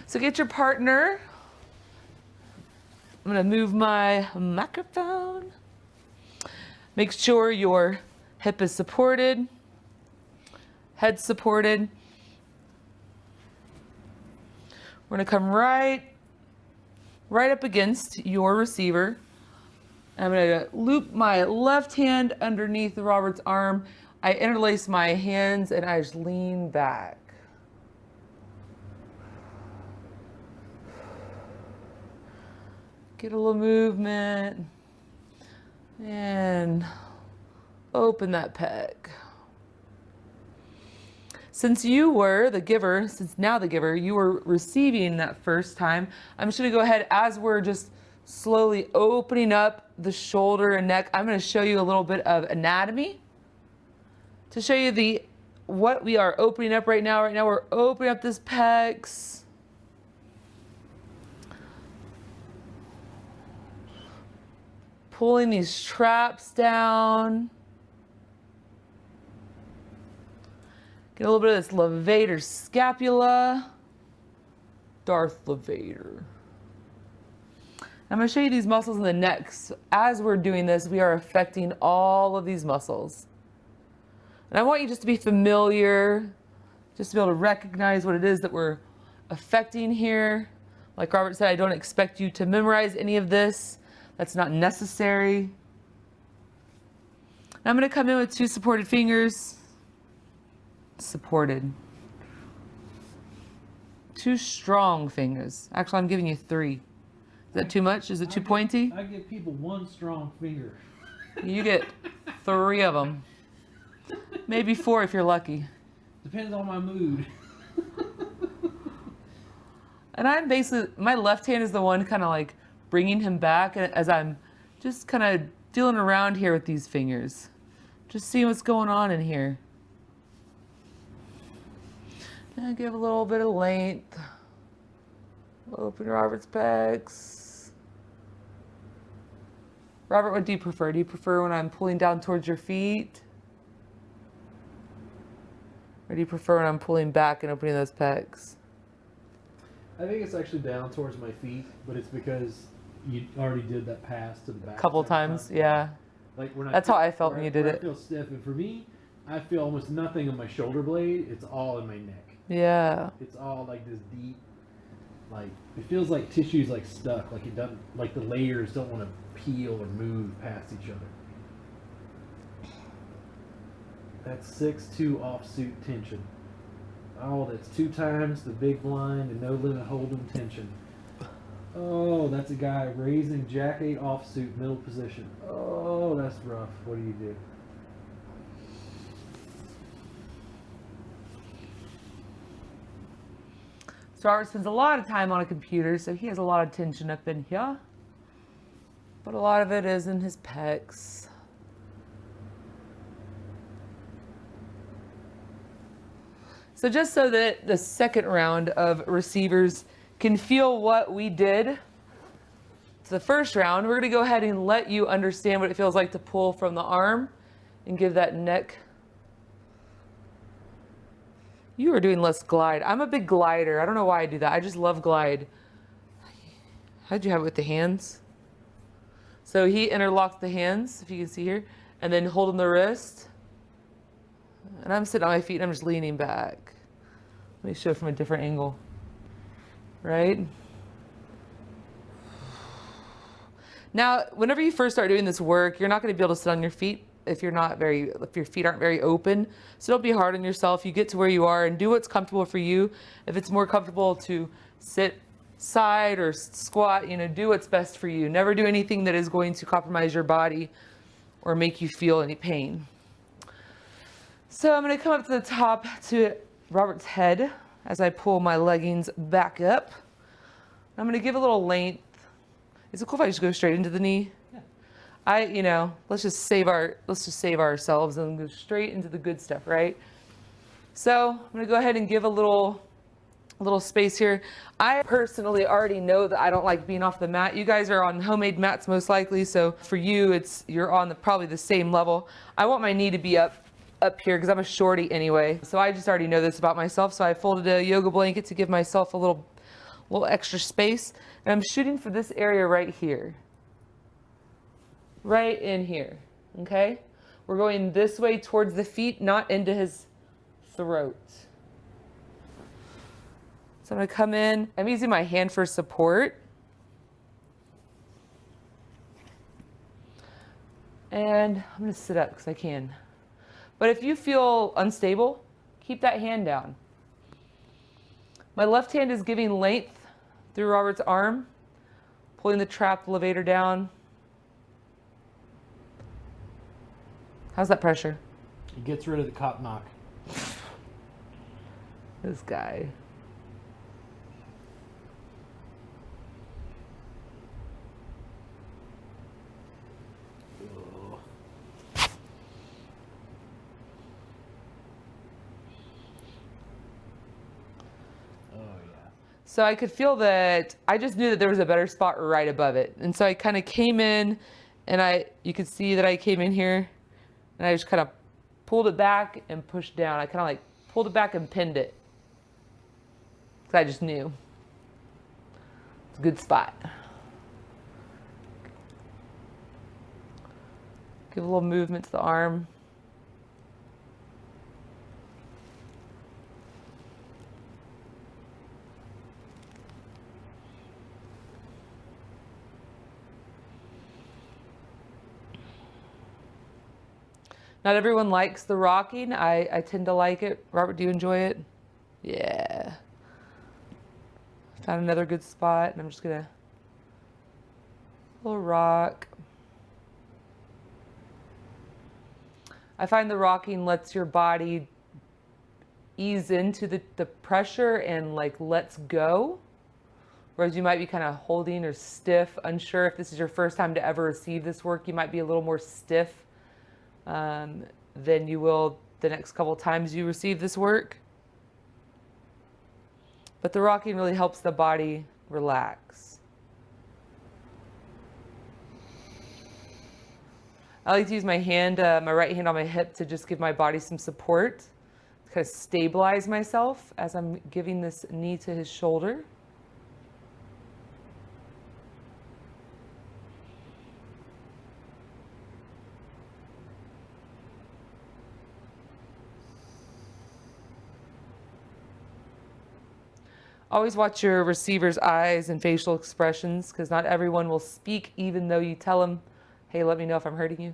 So get your partner. I'm gonna move my microphone. Make sure your hip is supported, head supported. We're gonna come right up against your receiver. I'm gonna loop my left hand underneath Robert's arm. I interlace my hands and I just lean back. Get a little movement and open that pec. Since you were the giver, you were receiving that first time, I'm just gonna go ahead as we're just slowly opening up the shoulder and neck. I'm gonna show you a little bit of anatomy to show you what we are opening up right now. Right now we're opening up this pecs. Pulling these traps down. Get a little bit of this levator scapula. Darth Levator. I'm going to show you these muscles in the neck. So as we're doing this, we are affecting all of these muscles. And I want you just to be familiar, just to be able to recognize what it is that we're affecting here. Like Robert said, I don't expect you to memorize any of this. That's not necessary. And I'm going to come in with 2 supported fingers. Supported. 2 strong fingers. Actually, I'm giving you 3. Is that too much? Is it too pointy? I give people 1 strong finger. You get 3 of them. Maybe 4 if you're lucky. Depends on my mood. And I'm basically, my left hand is the one kind of like bringing him back as I'm just kind of feeling around here with these fingers. Just seeing what's going on in here. And give a little bit of length. Open Robert's pecs. Robert, what do you prefer? Do you prefer when I'm pulling down towards your feet? Or do you prefer when I'm pulling back and opening those pecs? I think it's actually down towards my feet, but it's because you already did that pass to the back. A couple times, yeah. Like when That's how I felt when you did it. I feel stiff, and for me, I feel almost nothing on my shoulder blade. It's all in my neck. Yeah. It's all like this deep, like it feels like tissue's like stuck, like it doesn't, like the layers don't want to peel or move past each other. That's 6-2 offsuit tension. Oh, that's 2 times the big blind and no limit hold'em tension. Oh, that's a guy raising jack 8 offsuit middle position. Oh, that's rough. What do you do? So Robert spends a lot of time on a computer, so he has a lot of tension up in here. But a lot of it is in his pecs. So just so that the second round of receivers can feel what we did to the first round, we're going to go ahead and let you understand what it feels like to pull from the arm and give that neck. You are doing less glide. I'm a big glider. I don't know why I do that. I just love glide. How'd you have it with the hands? So he interlocks the hands, if you can see here, and then holding the wrist. And I'm sitting on my feet and I'm just leaning back. Let me show it from a different angle. Right? Now, whenever you first start doing this work, you're not going to be able to sit on your feet if your feet aren't very open. So don't be hard on yourself. You get to where you are and do what's comfortable for you. If it's more comfortable to sit side or squat, do what's best for you. Never do anything that is going to compromise your body or make you feel any pain. So I'm going to come up to the top to Robert's head as I pull my leggings back up. I'm going to give a little length. Is it cool if I just go straight into the knee? Yeah. Let's just save ourselves and go straight into the good stuff, right? So I'm going to go ahead and give a little space here. I personally already know that I don't like being off the mat. You guys are on homemade mats most likely, so for you you're on probably the same level. I want my knee to be up here because I'm a shorty anyway. So I just already know this about myself. So I folded a yoga blanket to give myself a little a little extra space. And I'm shooting for this area right here. Right in here, okay? We're going this way towards the feet, not into his throat. So I'm gonna come in, I'm using my hand for support. And I'm gonna sit up because I can. But if you feel unstable, keep that hand down. My left hand is giving length through Robert's arm, pulling the trap levator down. How's that pressure? It gets rid of the cop knock. This guy. Oh. Oh, yeah. So I could feel that, I just knew that there was a better spot right above it. And so I kind of came in and you could see that I came in here and I just kind of pulled it back and pushed down. I kind of like pulled it back and pinned it. Because I just knew. It's a good spot. Give a little movement to the arm. Not everyone likes the rocking. I tend to like it. Robert, do you enjoy it? Yeah. Found another good spot, and I'm just gonna little rock. I find the rocking lets your body ease into the pressure and like lets go. Whereas you might be kind of holding or stiff, unsure if this is your first time to ever receive this work, you might be a little more stiff than you will the next couple times you receive this work. But the rocking really helps the body relax. I like to use my hand, my right hand on my hip to just give my body some support, to kind of stabilize myself as I'm giving this knee to his shoulder. Always watch your receiver's eyes and facial expressions because not everyone will speak even though you tell them, hey, let me know if I'm hurting you.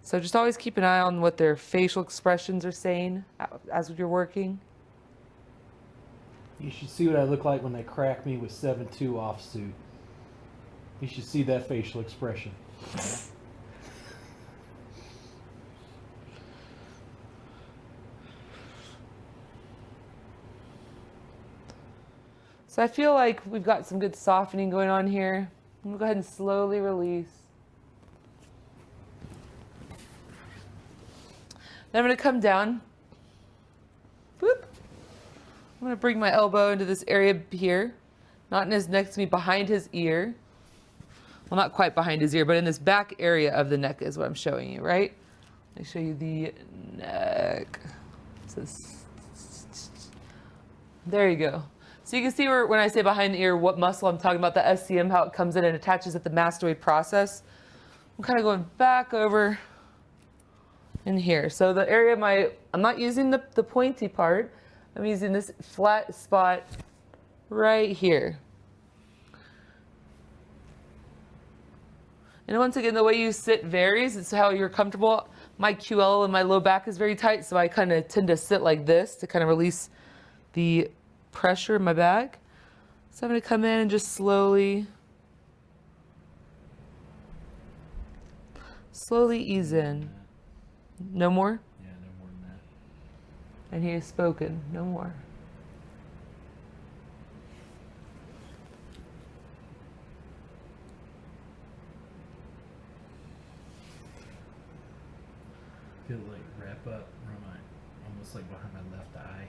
So just always keep an eye on what their facial expressions are saying as you're working. You should see what I look like when they crack me with 7-2 offsuit. You should see that facial expression. So I feel like we've got some good softening going on here. I'm gonna go ahead and slowly release. Then I'm gonna come down. Boop. I'm gonna bring my elbow into this area here, not in his neck, to me, behind his ear. Well, not quite behind his ear, but in this back area of the neck is what I'm showing you, right? Let me show you the neck. There you go. So you can see where, when I say behind the ear, what muscle I'm talking about, the SCM, how it comes in and attaches at the mastoid process. I'm kind of going back over in here. So the area of I'm not using the pointy part. I'm using this flat spot right here. And once again, the way you sit varies. It's how you're comfortable. My QL and my low back is very tight, so I kind of tend to sit like this to kind of release the pressure in my back. So I'm going to come in and just slowly ease in. No more? Yeah, no more than that. And he has spoken. No more. Feel like wrap up around almost like behind my left eye.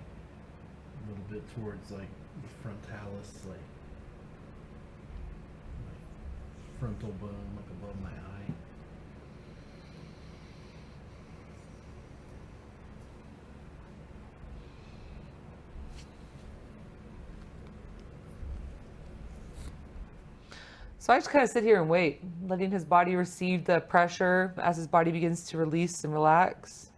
A little bit towards like the frontalis, like frontal bone, like above my eye. So I just kind of sit here and wait, letting his body receive the pressure as his body begins to release and relax.